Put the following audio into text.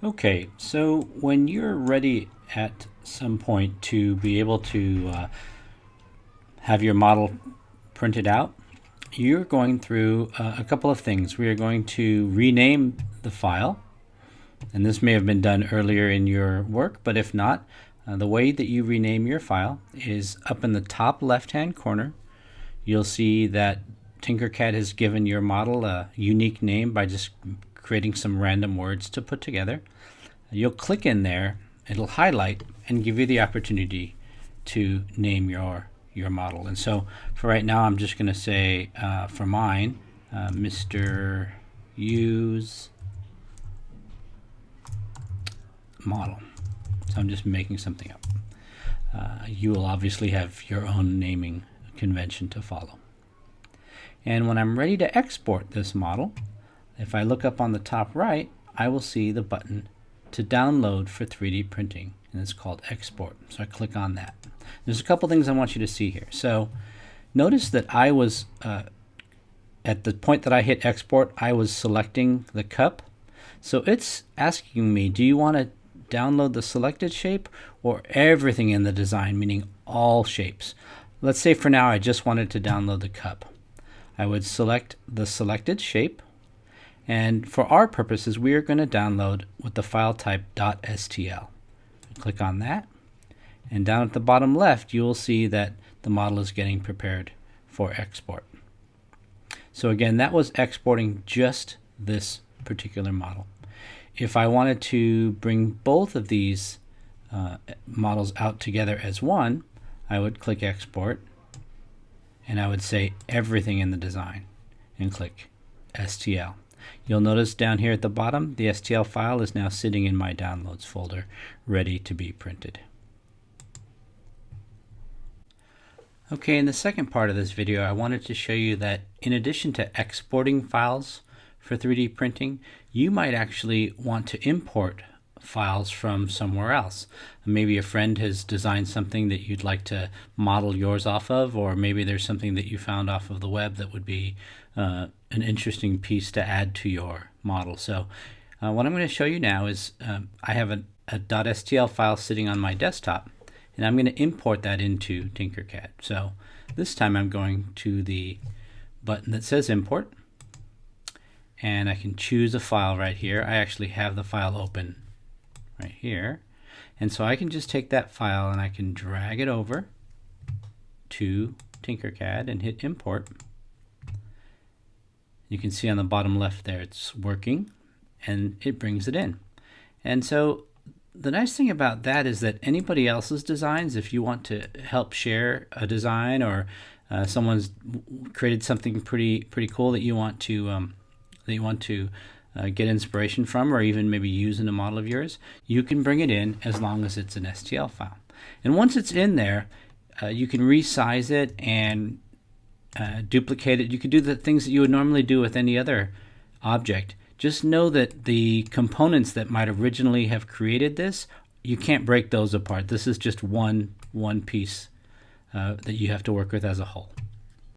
Okay, so when you're ready at some point to be able to have your model printed out, you're going through a couple of things. We are going to rename the file, and this may have been done earlier in your work, but if not, the way that you rename your file is up in the top left-hand corner. You'll see that TinkerCAD has given your model a unique name by just creating some random words to put together. You'll click in there, it'll highlight and give you the opportunity to name your model. And so for right now, I'm just going to say for mine, Mr. Use model. So I'm just making something up. You will obviously have your own naming convention to follow. And when I'm ready to export this model, if I look up on the top right, I will see the button to download for 3D printing, and it's called export. So I click on that. There's a couple things I want you to see here. So notice that I was at the point that I hit export, I was selecting the cup. So it's asking me, do you want to download the selected shape or everything in the design, meaning all shapes? Let's say for now I just wanted to download the cup. I would select the selected shape, and for our purposes we are going to download with the file type .stl. Click on that, and down at the bottom left you will see that the model is getting prepared for export. So again, that was exporting just this particular model. If I wanted to bring both of these models out together as one, I would click export, and I would say everything in the design and click STL. You'll notice down here at the bottom, the STL file is now sitting in my downloads folder, ready to be printed. Okay, in the second part of this video, I wanted to show you that in addition to exporting files for 3D printing, you might actually want to import files from somewhere else. Maybe a friend has designed something that you'd like to model yours off of, or maybe there's something that you found off of the web that would be an interesting piece to add to your model. So what I'm going to show you now is I have a .stl file sitting on my desktop, and I'm going to import that into TinkerCAD. So this time I'm going to the button that says import, and I can choose a file right here. I actually have the file open right here, and so I can just take that file and I can drag it over to TinkerCAD and hit import. You can see on the bottom left there it's working, and it brings it in. And so the nice thing about that is that anybody else's designs, if you want to help share a design, or someone's created something pretty cool that you want to get inspiration from, or even maybe use in a model of yours, you can bring it in as long as it's an STL file. And once it's in there, you can resize it and duplicate it. You can do the things that you would normally do with any other object. Just know that the components that might originally have created this, you can't break those apart. This is just one piece that you have to work with as a whole.